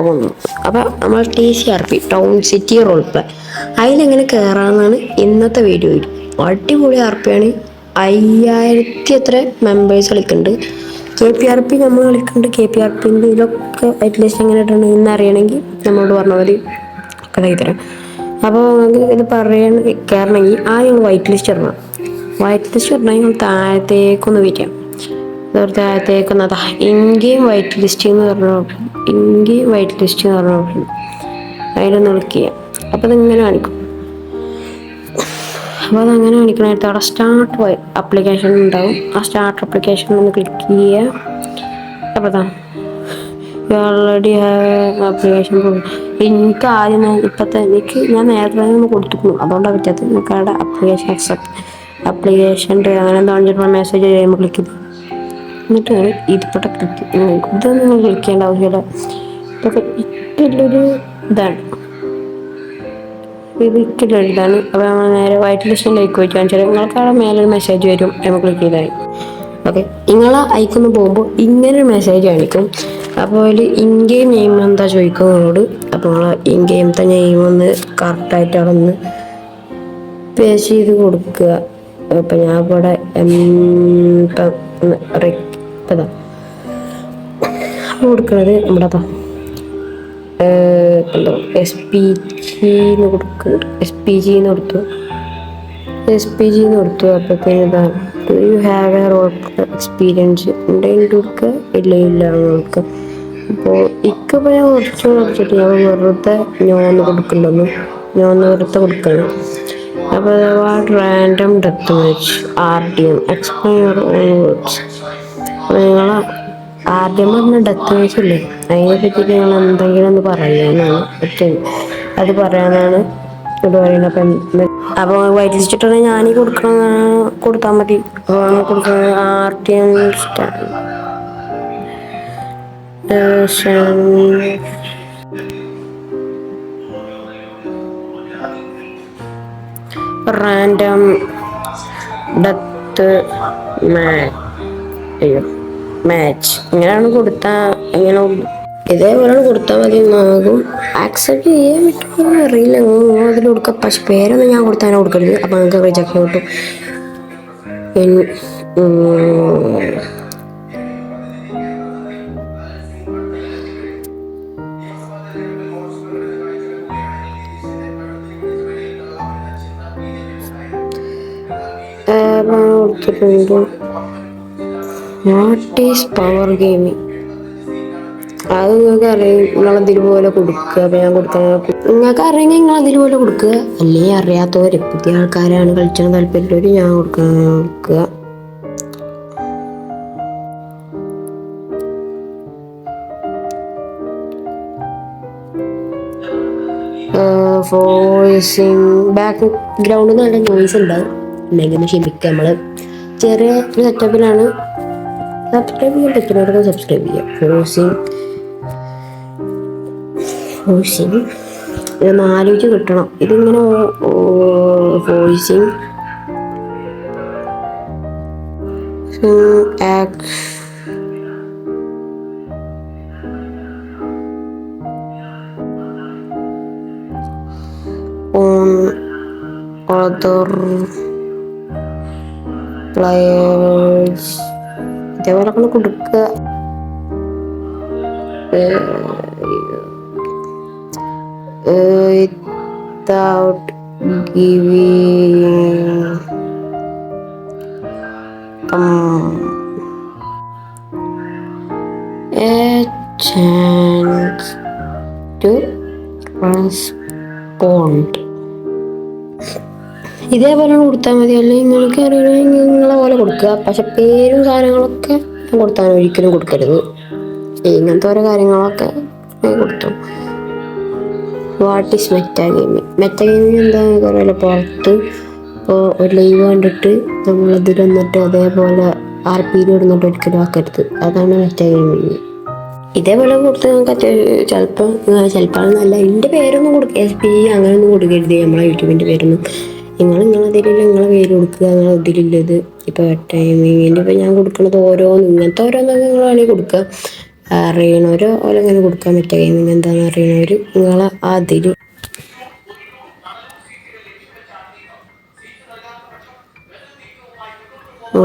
Room. അപ്പോൾ നമ്മൾ TCRP town city role play അതിലെങ്ങനെ കയറാമെന്നാണ് ഇന്നത്തെ വീഡിയോയിൽ. അടിപൊളി RP ആണ്. 5000 എത്ര മെമ്പേഴ്സ് കളിക്കുന്നുണ്ട്. KPRP നമ്മൾ കളിക്കുന്നുണ്ട്. KPRPൻ്റെ ഇതിലൊക്കെ വൈറ്റ് ലിസ്റ്റ് എങ്ങനെ ഇട്ടുണ്ടെന്ന് അറിയണമെങ്കിൽ നമ്മളോട് പറഞ്ഞാൽ മതി, ഒക്കെ തരാം. അപ്പോൾ നമുക്ക് ഇത് കയറണമെങ്കിൽ ആദ്യം വൈറ്റ് ലിസ്റ്റ് ഇടണം. വൈറ്റ് ലിസ്റ്റ് ഇടണമെങ്കിൽ താഴത്തേക്കൊന്ന് വരാം. താഴത്തേക്കൊന്ന് അതാ ഇൻഗെയിം വൈറ്റ് ലിസ്റ്റ് എന്ന് പറഞ്ഞാൽ ഇൻഗെയിം വൈറ്റ് ലിസ്റ്റ് എന്ന് പറഞ്ഞാൽ അതിലൊന്ന് ക്ലിക്ക് ചെയ്യാം. അപ്പോൾ അതിങ്ങനെ കാണിക്കും. അപ്പോൾ അതങ്ങനെ കാണിക്കണമായിട്ട് അവിടെ സ്റ്റാർട്ട് ആപ്ലിക്കേഷൻ ഉണ്ടാവും. ആ സ്റ്റാർട്ട് ആപ്ലിക്കേഷൻ ഒന്ന് ക്ലിക്ക് ചെയ്യുക. അപ്പോൾ അതാ ഓൾറെഡി ആപ്ലിക്കേഷൻ എനിക്ക് ആദ്യം ഇപ്പോഴത്തെ ഞാൻ നേരത്തെ ഒന്ന് കൊടുത്തിരുന്നു, അതുകൊണ്ടാണ് പറ്റാത്തത്. നിങ്ങൾക്ക് അവിടെ ആപ്ലിക്കേഷൻ ആപ്ലിക്കേഷൻ അങ്ങനെ എന്താ പറഞ്ഞിട്ടുള്ള മെസ്സേജ് ചെയ്യുമ്പോൾ ക്ലിക്ക് ചെയ്ത് എന്നിട്ട് ഇതിപ്പോട്ടെ ക്ലിക്ക് ഇതൊന്നും നിങ്ങൾ ക്ലിക്ക് ചെയ്യേണ്ട ആവശ്യമില്ല. ഇതൊക്കെ ഇട്ടുള്ളൊരു ഇതാണ്, ഇത് ഇട്ടുള്ള ഇതാണ്. അപ്പോൾ നമ്മൾ നേരെ വൈറ്റ് ലിസ്റ്റിലേക്ക് പോയിട്ട് കാണിച്ചാൽ നിങ്ങൾക്ക് അവിടെ മേലൊരു മെസ്സേജ് വരും. നമ്മൾ ക്ലിക്ക് ചെയ്താൽ ഓക്കെ. നിങ്ങളെ അയക്കൊന്ന് പോകുമ്പോൾ ഇങ്ങനൊരു മെസ്സേജ് കാണിക്കും. അപ്പോൾ അതിൽ ഇൻഗെയിം നെയിം എന്താ ചോദിക്കും നിങ്ങളോട്. അപ്പോൾ നിങ്ങൾ ഇൻഗെയിമത്തെ നെയിം ഒന്ന് കറക്റ്റായിട്ട് അവിടെ ഒന്ന് പേസ്റ്റ് ചെയ്ത് കൊടുക്കുക. അപ്പം ഞാൻ ഇവിടെ ഇതാ കൊടുക്കുന്നത് നമ്മുടെ എന്തോ SPG കൊടുക്കുന്നുണ്ട്. SPG കൊടുത്തു. അപ്പോഴത്തേന് ഇതാ do you have a role experience ഉണ്ടെങ്കിൽ കൊടുക്കുക, ഇല്ല കൊടുക്കുക. അപ്പോൾ ഇക്കിപ്പോൾ ഞാൻ കുറച്ചിട്ട് ഞാൻ വെറുതെ ഞാനൊന്ന് കൊടുക്കണം. അപ്പോൾ random death match RDM explain your own words. അപ്പോൾ നിങ്ങൾ RDM പറഞ്ഞ ഡെത്ത് മാച്ച് ഇല്ലേ, അതിനെ പറ്റിയിട്ട് നിങ്ങൾ എന്തെങ്കിലും ഒന്ന് പറയാനാണ് അത് പറയാനാണ് ഇത് പറയുന്നത്. അപ്പോൾ വൈറ്റ് ലിസ്റ്റ് ഇട്ടുണ്ടെങ്കിൽ ഞാനീ കൊടുത്താൽ മതി. അപ്പോൾ കൊടുക്കുന്നത് RDM റാൻഡം ഡെത്ത് മാച്ച് ഇങ്ങനെയാണ് കൊടുത്താൽ ഇങ്ങനെ ഇതേപോലെയാണ് കൊടുത്താൽ മതി. എന്നാകും ആക്സെപ്റ്റ് ചെയ്യാൻ പറ്റുമോ അറിയില്ല. അതിൽ കൊടുക്കുക. പക്ഷെ പേരൊന്നും ഞാൻ കൊടുത്താൽ കൊടുക്കരുത്. അപ്പോൾ നിങ്ങൾക്ക് റിജക്ഷൻ കിട്ടും. കൊടുത്തിട്ടുണ്ട്. വാട്ട് ഈസ് പവർ ഗെയിമിങ് അത് നിങ്ങൾക്ക് അറിയാം. നിങ്ങളതിലുപോലെ കൊടുക്കുക. അപ്പോൾ ഞാൻ കൊടുക്കാൻ നിങ്ങൾക്ക് അറിയാമെങ്കിൽ നിങ്ങളതിലുപോലെ കൊടുക്കുക. അല്ലെങ്കിൽ അറിയാത്തവർ പുതിയ ആൾക്കാരാണ് കളിച്ചാൽ താല്പര്യമുള്ളവർ ഞാൻ കൊടുക്കുക. വോയിസിങ് ബാക്ക് ഗ്രൗണ്ടിൽ നല്ല നോയ്സ് ഉണ്ടാവും, ഉണ്ടെങ്കിൽ ക്ഷമിക്കുക. നമ്മൾ ചെറിയ ഒരു സെറ്റപ്പിലാണ്. സബ്സ്ക്രൈബ് ചെയ്യാൻ പറ്റുന്നവർക്ക് സബ്സ്ക്രൈബ് ചെയ്യാം. വോയിസിങ് ഇതൊന്ന് ആലോചിച്ച് കിട്ടണം. ഇതിങ്ങനെ വോയിസിങ് ഓൺ അതർ പ്ലേയേഴ്സ് ഇതേപോലെ കൊടുക്കുക. Without giving a chance to respond. ഇതേപോലെ കൊടുത്താൽ മതി. അല്ലെങ്കിൽ നിങ്ങൾക്ക് അറിയണമെങ്കിൽ നിങ്ങളെ പോലെ കൊടുക്കുക. പക്ഷെ പേരും കാര്യങ്ങളൊക്കെ കൊടുത്താൽ ഒരിക്കലും കൊടുക്കരുത്. ഇങ്ങനത്തെ ഓരോ കാര്യങ്ങളൊക്കെ കൊടുത്തു. വാട്ട് ഈസ് മെറ്റാ ഗെയിമിങ് എന്താണെന്ന് അറിയില്ല. പുറത്ത് ഇപ്പോൾ ഒരു ലൈവ് കണ്ടിട്ട് നമ്മളതിൽ വന്നിട്ട് അതേപോലെ RP ഇടുന്നിട്ട് ഒരിക്കലും ആക്കരുത്. അതാണ് മെറ്റാ ഗെയിമിങ്. ഇതേപോലെ കൊടുത്ത് നമുക്ക് ചിലപ്പോൾ നല്ല എൻ്റെ പേരൊന്നും കൊടുക്കുക. SPG അങ്ങനെയൊന്നും കൊടുക്കരുത്. നമ്മളെ യൂട്യൂബിൻ്റെ പേരൊന്നും നിങ്ങളതിലുള്ള നിങ്ങളെ പേര് കൊടുക്കുക. നിങ്ങൾ ഇതിലുള്ളത് ഇപ്പോൾ ടൈമിങ്ങിൻ്റെ ഇപ്പോൾ ഞാൻ കൊടുക്കുന്നത് ഇങ്ങനത്തെ ഓരോന്നൊക്കെ നിങ്ങൾ വേണമെങ്കിൽ കൊടുക്കുക. അറിയണവരോ ഓലെങ്ങനെ കൊടുക്കാൻ പറ്റുക ഗെയിമിങ് എന്താണെന്ന് അറിയണവർ നിങ്ങളെ അതിൽ ഓ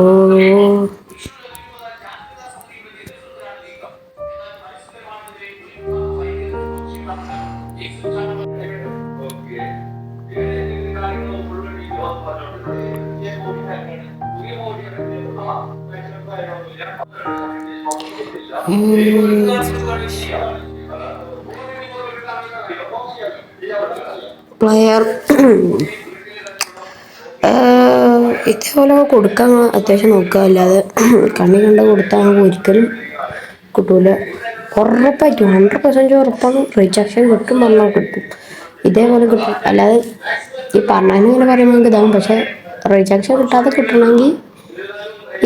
പ്ലെയർ ഇതേപോലെ കൊടുക്കാൻ അത്യാവശ്യം നോക്കുക, അല്ലാതെ കണ്ണി കണ്ട കൊടുത്താൽ ഒരിക്കലും കിട്ടൂല. ഉറപ്പായിട്ടും 100% ഉറപ്പാണ്. റിജക്ഷൻ കിട്ടും, പറഞ്ഞാൽ കിട്ടും. ഇതേപോലെ കിട്ടും. അല്ലാതെ ഈ പറഞ്ഞതിന് ഇങ്ങനെ പറയുമ്പോൾ നമുക്ക് ഇതാവും, പക്ഷെ റിജക്ഷൻ കിട്ടാതെ കിട്ടണമെങ്കിൽ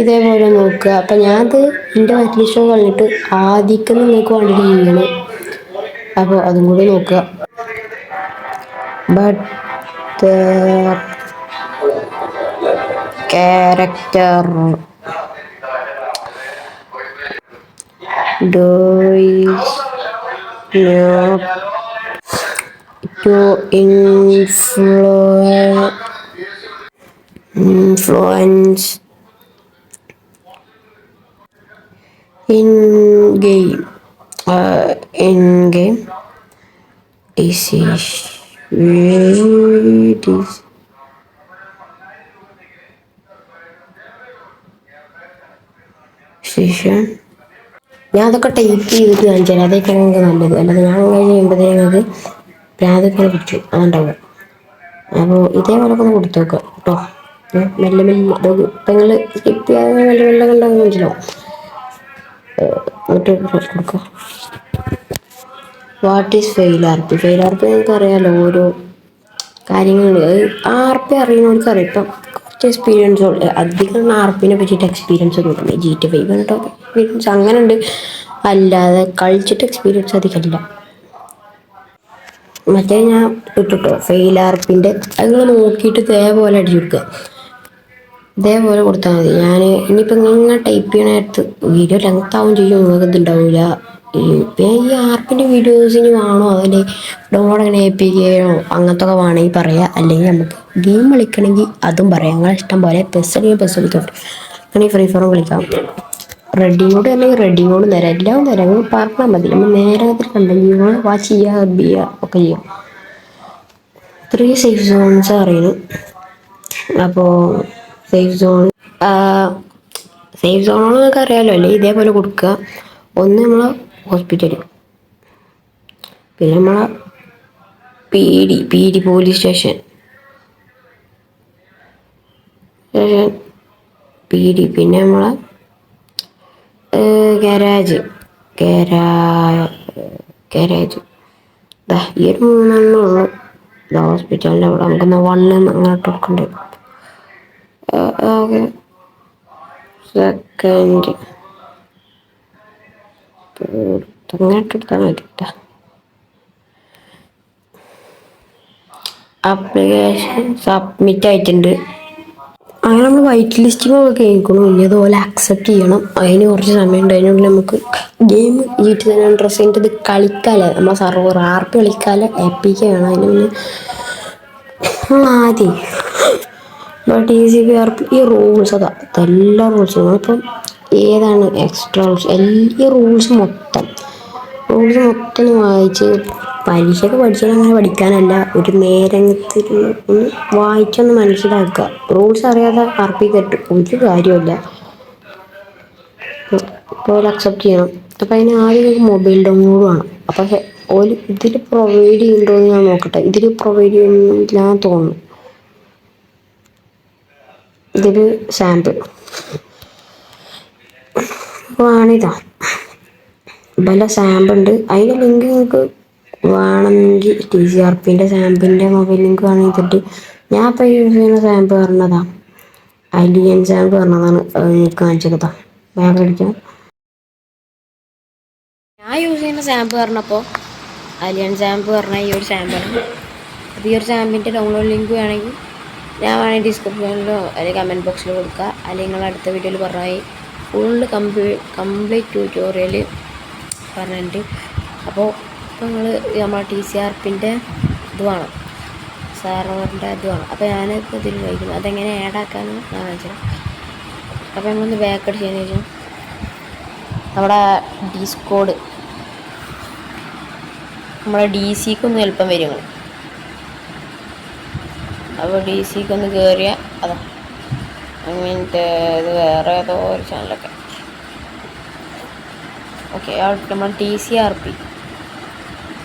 ഇതേപോലെ നോക്കുക. അപ്പം ഞാനത് എൻ്റെ വൈറ്റ് ലിസ്റ്റ് കളഞ്ഞിട്ട് ആദ്യം നിങ്ങൾക്ക് വേണ്ടിയിട്ട് ചെയ്യണം. അപ്പോൾ അതും കൂടി നോക്കുക. But character does not to influence in game decision. ഞാൻ അതൊക്കെ ടൈപ്പ് ചെയ്തിട്ട് കാണിച്ചാൽ അതൊക്കെ നിങ്ങൾക്ക് നല്ലത്. അല്ലാതെ ഞാൻ അങ്ങനെ ചെയ്യുമ്പോഴത്തേക്ക് പ്രാതൊക്കെ പിടിച്ചു അതുണ്ടാവുക. അപ്പോൾ ഇതേപോലൊക്കെ ഒന്ന് കൊടുത്തു നോക്കുക കേട്ടോ. മെല്ലെ മെല്ലെ ഇപ്പം നിങ്ങൾ സ്കിപ്പ് ചെയ്യാതെ മെല്ലെ മെല്ലെ കണ്ടാൽ മനസ്സിലാവും. എന്നിട്ട് കൊടുക്കുക. What is fail R P? Fail R P നിങ്ങൾക്ക് അറിയാമല്ലോ, ഓരോ കാര്യങ്ങൾ ആർ പി അറിയുന്നവർക്ക് അറിയാം. ഇപ്പം കുറച്ച് എക്സ്പീരിയൻസ് അധികം ആർ പിനെ പറ്റിയിട്ട് എക്സ്പീരിയൻസ് ഒന്നും GTA 5 കേട്ടോ എക്സ്പീരിയൻസ് അങ്ങനെ ഉണ്ട്, അല്ലാതെ കളിച്ചിട്ട് എക്സ്പീരിയൻസ് അധികമില്ല. മറ്റേ ഞാൻ ഇട്ടിട്ടോ ഫെയിൽ ആർ പിൻ്റെ നിങ്ങൾ നോക്കിയിട്ട് ഇതേപോലെ അടിച്ചു കൊടുക്കുക. ഇതേപോലെ കൊടുത്താൽ മതി. ഞാൻ ഇനിയിപ്പോൾ നിങ്ങൾ ടൈപ്പ് ചെയ്യണ നേരത്ത് വീഡിയോ ലെങ്ത് ആവും ചെയ്യും, നിങ്ങൾക്ക് ഇതുണ്ടാവില്ല. പിന്നെ ഈ ആർപ്പിൻ്റെ വീഡിയോസിന് വേണോ അതിൽ ഡൗൺലോഡ് അങ്ങനെ ചെയ്യണോ അങ്ങനത്തെ ഒക്കെ വേണമെങ്കിൽ പറയാം. അല്ലെങ്കിൽ നമുക്ക് ഗെയിം കളിക്കണമെങ്കിൽ അതും പറയാം. നിങ്ങളെ ഇഷ്ടം പോലെ പെസ് അല്ലെങ്കിൽ പെസ് കളിക്കാം, അങ്ങനെ ഫ്രീ ഫയറും കളിക്കാം. റെഡിയോട് അല്ലെങ്കിൽ റെഡിയോട് തരാം, എല്ലാം തരാം. നിങ്ങൾ പറഞ്ഞാൽ മതി, നമ്മൾ നേരത്തിൽ കണ്ടെങ്കിൽ വാച്ച് ചെയ്യുക, ഹെൽപ്പ് ചെയ്യുക ഒക്കെ ചെയ്യാം. 3 സേഫ് സോൺസ് അറിയുന്നു. അപ്പോൾ സേഫ് സോണുകളൊക്കെ അറിയാമല്ലോ അല്ലേ? ഇതേപോലെ കൊടുക്കുക. ഒന്ന് നമ്മളെ ഹോസ്പിറ്റൽ, പിന്നെ നമ്മളെ പി ഡി പോലീസ് സ്റ്റേഷൻ, പിന്നെ നമ്മളെ ഗരാജ് ഈ ഒരു 3 ഉള്ളൂ. ഹോസ്പിറ്റലിൻ്റെ അവിടെ നമുക്കൊന്ന് 1 അങ്ങനെ കൊടുക്കണ്ടേ. സെക്കൻഡ് അങ്ങനെ എടുത്താൽ മതി കേട്ടോ. ആപ്ലിക്കേഷൻ സബ്മിറ്റ് ആയിട്ടുണ്ട്. അങ്ങനെ നമ്മൾ വൈറ്റ് ലിസ്റ്റിംഗ് ഒക്കെ കേൾക്കണം. ഇനി അതുപോലെ അക്സെപ്റ്റ് ചെയ്യണം. അതിന് കുറച്ച് സമയം ഉണ്ട്. അതിനുള്ളിൽ നമുക്ക് ഗെയിം GTA San Andreasൻ്റെ ഇത് കളിക്കാമല്ലോ, നമ്മളെ സർവർ ആർ പി കളിക്കാമല്ലോ, എപ്പിക്ക് വേണം. അതിന് പിന്നെ ആദ്യം TCP/RP ഈ റൂൾസ് അതാ എല്ലാ റൂൾസും നമ്മളിപ്പം ഏതാണ് എക്സ്ട്രാ റൂൾസ്, ഈ റൂൾസ് മൊത്തം വായിച്ച് പരീക്ഷയ്ക്ക് പഠിച്ചാൽ അങ്ങനെ പഠിക്കാനല്ല, ഒരു നേരത്തിൽ ഒന്ന് വായിച്ചൊന്ന് മനസ്സിലാക്കുക. റൂൾസ് അറിയാതെ RP കെട്ടും ഒരു കാര്യമില്ല. ഇപ്പോൾ അക്സെപ്റ്റ് ചെയ്യണം. അപ്പം അതിന് ആദ്യം മൊബൈൽ ഡൗൺലോഡ് വേണം. അപ്പം ഇതിൽ പ്രൊവൈഡ് ചെയ്യുന്നുണ്ടോ എന്ന് ഞാൻ നോക്കട്ടെ. ഇതിൽ പ്രൊവൈഡ് ചെയ്യുന്നില്ലാന്ന് തോന്നുന്നു. ഇതിൽ സാമ്പിൾ ആണിതാ, പല സാമ്പിൾ ഉണ്ട്. അതിൻ്റെ ലിങ്ക് നിങ്ങൾക്ക് വേണമെങ്കിൽ TCRPൻ്റെ സാമ്പിളിൻ്റെ മൊബൈൽ ലിങ്ക് വേണമെങ്കിൽ ഞാൻ ഇപ്പോൾ യൂസ് ചെയ്യുന്ന സാമ്പിൾ പറഞ്ഞതാ, അലിയൻ സാമ്പിൾ പറഞ്ഞതാണ്. നിങ്ങൾക്ക് കാണിച്ചതാ, വേഗം അടിക്കാം. ഞാൻ യൂസ് ചെയ്യുന്ന സാമ്പിൾ പറഞ്ഞപ്പോൾ അലിയൻ സാമ്പിൾ പറഞ്ഞാൽ ഈ ഒരു സാമ്പിളാണ്. അപ്പോൾ ഈ ഒരു സാമ്പിളിൻ്റെ ഡൗൺലോഡ് ലിങ്ക് വേണമെങ്കിൽ ഞാൻ വേണമെങ്കിൽ ഡിസ്ക്രിപ്ഷനിലോ അല്ലെങ്കിൽ കമൻറ്റ് ബോക്സിൽ കൊടുക്കുക. അല്ലെങ്കിൽ നിങ്ങൾ അടുത്ത വീഡിയോയിൽ പറഞ്ഞാൽ ഫുള്ള് കംപ്ലീറ്റ് ട്യൂട്ടോറിയൽ പറഞ്ഞിട്ടുണ്ട്. അപ്പോൾ നമ്മൾ നമ്മളെ TCRPൻ്റെ ഇത് വേണം, സെർവറിൻ്റെ ഇത് വേണം. അപ്പോൾ ഞാനിപ്പോൾ ഇതിൽ വഹിക്കുന്നു അതെങ്ങനെ ആഡ് ആക്കാമെന്ന് ഞാൻ കാണിച്ചു. അപ്പോൾ നമ്മളൊന്ന് ബാക്ക് അടിച്ചതിന് ശേഷം നമ്മുടെ ഡിസ്കോഡ് നമ്മുടെ DC-ക്ക് ഒന്ന് എളുപ്പം വരും. അപ്പോൾ DC-ക്ക് ഒന്ന് കയറിയ അതാ അങ്ങനത്തെ ഇത് വേറെ ഏതോ ഒരു ചാനലൊക്കെ. ഓക്കെ, നമ്മൾ TCRP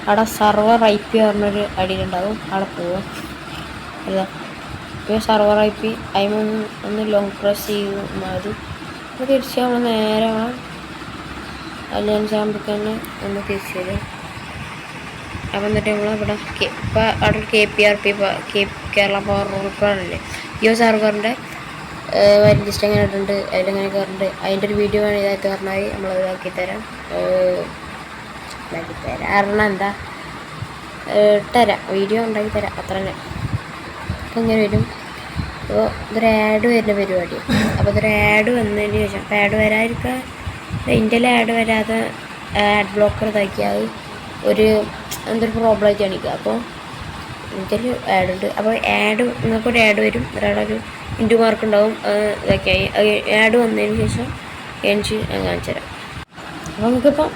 അവിടെ സർവർ IP പറഞ്ഞൊരു അടിയിലുണ്ടാവും. അവിടെ പോവാം. അല്ല, ഇപ്പോൾ സർവർ IP അതിന് ഒന്ന് ലോങ് പ്രസ് ചെയ്ത് മതി. അപ്പോൾ തിരിച്ച് നമ്മൾ നേരെ അലയൻസ് ആകുമ്പോൾ തന്നെ ഒന്ന് തിരിച്ചു വരും. അപ്പം എന്നിട്ട് നമ്മളിവിടെ ഇപ്പോൾ അവിടെ KPRP കേരള പവർ റൂട്ടറില്ലേ, ഈ സർവറിൻ്റെ ലിസ്റ്റ് എങ്ങനെ ഇട്ടുണ്ട്, അതിലെങ്ങനെ കയറുന്നുണ്ട്, അതിൻ്റെ ഒരു വീഡിയോ വേണം ഇതായിട്ട് പറഞ്ഞാൽ നമ്മൾ ഇതാക്കി തരാം. കാരണം എന്താ ഇട്ടുതരാം, വീഡിയോ ഉണ്ടാക്കി തരാം, അത്ര തന്നെ. അപ്പോൾ ഇങ്ങനെ വരും. അപ്പോൾ ഇതൊരു ആഡ് വരുന്ന പരിപാടി. അപ്പോൾ ഇതൊരു ആഡ് വന്നതിന് ശേഷം അപ്പോൾ ആഡ് വരാതിരിക്കാൻ ഇന്ത്യയിൽ ആഡ് വരാതെ ആഡ് ബ്ലോക്കർ ഇതാക്കിയാൽ ഒരു എന്തൊരു പ്രോബ്ലം ആയിട്ട് കാണിക്കുക. അപ്പോൾ ഇന്ത്യയിൽ ആഡ് ഉണ്ട്. അപ്പോൾ ആഡ് നിങ്ങൾക്കൊരു ആഡ് വരും, ഒരാളൊരു ഇൻറ്റു മാർക്ക് ഉണ്ടാവും. ഇതൊക്കെയായി ആഡ് വന്നതിന് ശേഷം എനിക്ക് ഞാൻ കാണിച്ചു തരാം. അപ്പോൾ നമുക്കിപ്പോൾ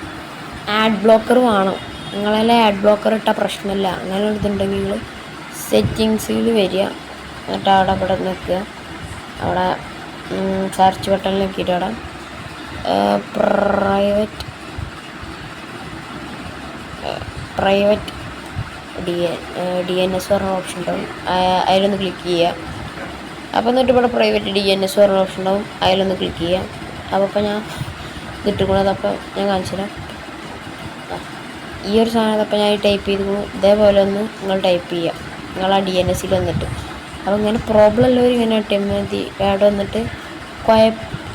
ആഡ് ബ്ലോക്കർ വേണം. നിങ്ങളെല്ലാം ആഡ് ബ്ലോക്കർ ഇട്ടാൽ പ്രശ്നമില്ല. അങ്ങനെ ഇതുണ്ടെങ്കിൽ നിങ്ങൾ സെറ്റിങ്സിൽ വരിക, എന്നിട്ട് അവിടെ ഇവിടെ നിൽക്കുക. അവിടെ സെർച്ച് ബട്ടണിൽ നോക്കിയിട്ട് അവിടെ പ്രൈവറ്റ് DNS പറഞ്ഞ ഓപ്ഷൻ ഉണ്ടാവും. അതിലൊന്ന് ക്ലിക്ക് ചെയ്യുക. അപ്പോൾ എന്നിട്ട് ഇവിടെ പ്രൈവറ്റ് DNS പറഞ്ഞ ഓപ്ഷൻ ഉണ്ടാവും. അതിലൊന്ന് ക്ലിക്ക് ചെയ്യുക. അപ്പോൾ ഞാൻ കിട്ടുന്നത് അപ്പോൾ ഞാൻ കാണിച്ചു തരാം. ഈ ഒരു സാധനം അപ്പോൾ ഞാൻ ടൈപ്പ് ചെയ്ത് ഇതേപോലെ ഒന്ന് നിങ്ങൾ ടൈപ്പ് ചെയ്യുക നിങ്ങൾ ആ DNS-ൽ വന്നിട്ട്. അപ്പോൾ ഇങ്ങനെ പ്രോബ്ലം ഉള്ളവർ ഇങ്ങനെ മതി. ആഡ് വന്നിട്ട്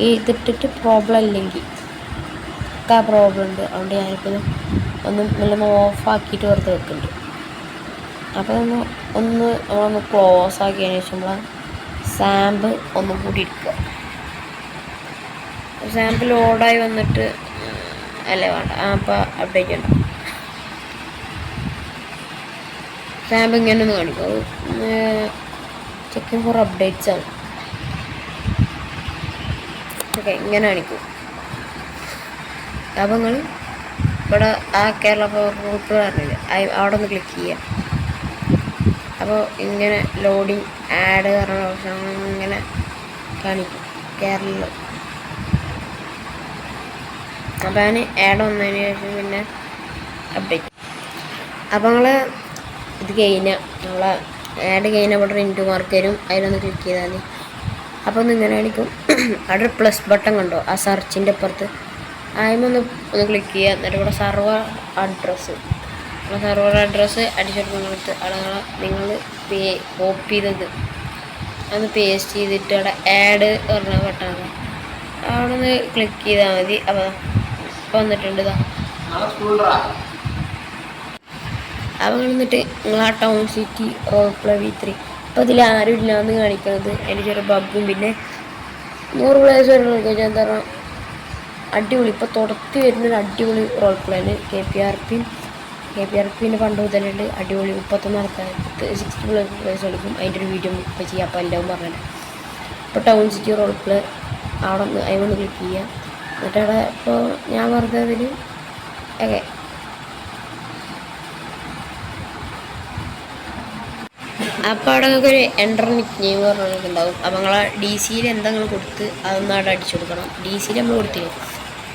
ഇതിട്ടിട്ട് പ്രോബ്ലം ഇല്ലെങ്കിൽ ഒക്കെ ആ പ്രോബ്ലം ഉണ്ട്. അതുകൊണ്ട് ഞാനിപ്പോൾ ഒന്ന് ഓഫാക്കിയിട്ട് വെറുതെ വെക്കുന്നുണ്ട്. അപ്പോൾ നമ്മളൊന്ന് ക്ലോസ് ആക്കിയതിന് ശേഷം നമ്മൾ സാമ്പിൾ ഒന്നും കൂടി എടുക്കുക. സാമ്പിൾ ലോഡായി വന്നിട്ട് അല്ലേ വേണ്ട, അപ്പോൾ അപ്ഡേറ്റ് ഉണ്ടാവും. സാമ്പിൾ ഇങ്ങനെ ഒന്ന് കാണിക്കും. ചെക്കിങ് ഫോർ അപ്ഡേറ്റ്സ് ആണ്. ഓക്കെ, ഇങ്ങനെ കാണിക്കും. അപ്പോൾ നിങ്ങൾ ഇവിടെ ആ കേരള പവർ റൂട്ടർ പറഞ്ഞില്ലേ, അവിടെ ഒന്ന് ക്ലിക്ക് ചെയ്യുക. അപ്പോൾ ഇങ്ങനെ ലോഡിങ് ആഡ് പറഞ്ഞ ഓപ്ഷൻ ഇങ്ങനെ കാണിക്കും കേരള. അപ്പോൾ ഞാൻ ആഡ് വന്നതിന് ശേഷം പിന്നെ അപ്ഡേറ്റ്. അപ്പോൾ നിങ്ങൾ ഇത് കഴിഞ്ഞാൽ നമ്മളെ ആഡ് കഴിഞ്ഞാൽ ഇവിടെ ഇൻറ്റു മാർക്ക് വരും. അതിലൊന്ന് ക്ലിക്ക് ചെയ്താൽ മതി. അപ്പോൾ ഒന്ന് ഇങ്ങനെ കാണിക്കും. അവിടെ ഒരു പ്ലസ് ബട്ടൺ കണ്ടോ ആ സെർച്ചിൻ്റെ അപ്പുറത്ത്, അതിമൊന്ന് ക്ലിക്ക് ചെയ്യുക. എന്നിട്ട് ഇവിടെ സർവർ അഡ്രസ്സ് അടിച്ചെടുത്ത് അവിടെ നിങ്ങൾ കോപ്പി ചെയ്തത് അതൊന്ന് പേസ്റ്റ് ചെയ്തിട്ട് അവിടെ ആഡ് പറഞ്ഞ ബട്ടൺ അവിടെ ഒന്ന് ക്ലിക്ക് ചെയ്താൽ മതി. അപ്പോൾ വന്നിട്ടുണ്ട് ഇതാ. അപ്പോൾ എന്നിട്ട് നിങ്ങൾ ആ town city role play V3 അപ്പോൾ ഇതിൽ ആരും ഇല്ലാന്ന് കാണിക്കുന്നത് അതിൻ്റെ ചെറിയ ബഗ്ഗും പിന്നെ 100 പ്ലേയേഴ്സ് വരെ എന്താ പറയുക അടിപൊളി. ഇപ്പോൾ തുടർത്തി വരുന്നൊരു അടിപൊളി റോൾ പ്ലേന് KPRP പണ്ട് മുതലുണ്ട്. അടിപൊളി 31 ആൾക്കാർ 60 പ്ലേയേഴ്സ് കളിക്കും. അതിൻ്റെ ഒരു വീഡിയോ ഇപ്പോൾ ചെയ്യാം. അപ്പോൾ എല്ലാം പറഞ്ഞിട്ട് ഇപ്പോൾ ടൗൺ സിറ്റി റോൾ പ്ലേ അവിടെ ഒന്ന് അതിനൊന്ന് ക്ലിക്ക് ചെയ്യുക. എന്നിട്ട് അവിടെ ഇപ്പോൾ ഞാൻ വെറുതെ അതിൽ ഓക്കെ അപ്പോൾ അവിടെ നിങ്ങൾക്കൊരു എൻ്റർ നിക് നെയിം പറഞ്ഞിട്ട് ഉണ്ടാവും. അപ്പോൾ നിങ്ങൾ DC-യിൽ എന്തെങ്കിലും കൊടുത്ത് അതൊന്നും അവിടെ അടിച്ചു കൊടുക്കണം. DC-യിൽ നമ്മൾ കൊടുത്തില്ലേ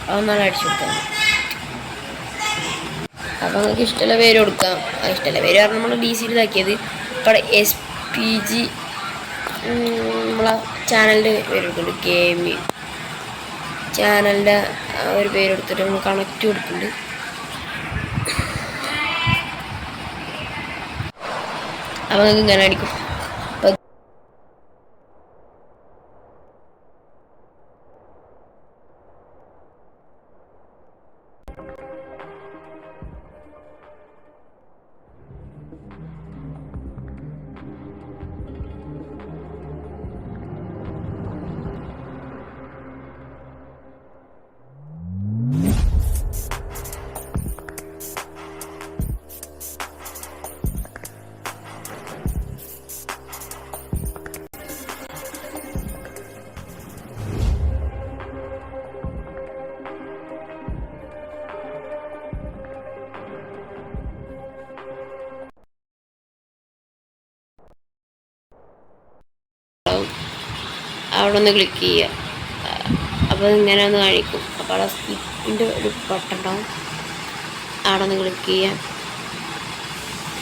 അതൊന്നാണ് അടിച്ചു കൊടുക്കണം. അപ്പോൾ നിങ്ങൾക്ക് ഇഷ്ടമുള്ള പേര് കൊടുക്കാം. ഇഷ്ടമുള്ള പേര് പറഞ്ഞാൽ നമ്മൾ DC-യിൽ ഇതാക്കിയത് ഇപ്പോൾ SPG നമ്മളെ ചാനലിൻ്റെ പേര് കൊടുക്കുന്നുണ്ട്. ഗെയിമിങ് ചാനലിൻ്റെ ഒരു പേര് കൊടുത്തിട്ട് നമ്മൾ കണക്റ്റ് കൊടുക്കുന്നുണ്ട്. അപ്പോൾ നിങ്ങൾക്ക് ഇങ്ങനെ അടിക്കും. അവിടെ ഒന്ന് ക്ലിക്ക് ചെയ്യുക. അപ്പോൾ ഇങ്ങനെ ഒന്ന് കാണിക്കും. അപ്പോൾ അവിടെ സ്കിപ്പിൻ്റെ ഒരു ബട്ടൺ ഉണ്ടാവും, അവിടെ ഒന്ന് ക്ലിക്ക് ചെയ്യുക.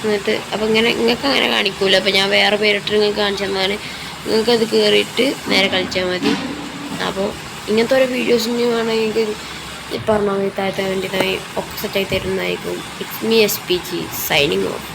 എന്നിട്ട് അപ്പോൾ ഇങ്ങനെ നിങ്ങൾക്ക് അങ്ങനെ കാണിക്കൂല. അപ്പോൾ ഞാൻ വേറെ പേരിട്ട് നിങ്ങൾക്ക് കാണിച്ചു തന്നാണ്, നിങ്ങൾക്കത് കയറിയിട്ട് നേരെ കളിച്ചാൽ മതി. അപ്പോൾ ഇങ്ങനത്തെ ഓരോ വീഡിയോസ് ഇനി വേണമെങ്കിൽ പറഞ്ഞാൽ മതി, താഴത്തെ വേണ്ടിയിട്ടായി ഒക്കെ സെറ്റായി തരുന്നതായിരിക്കും. It's me SPG signing off.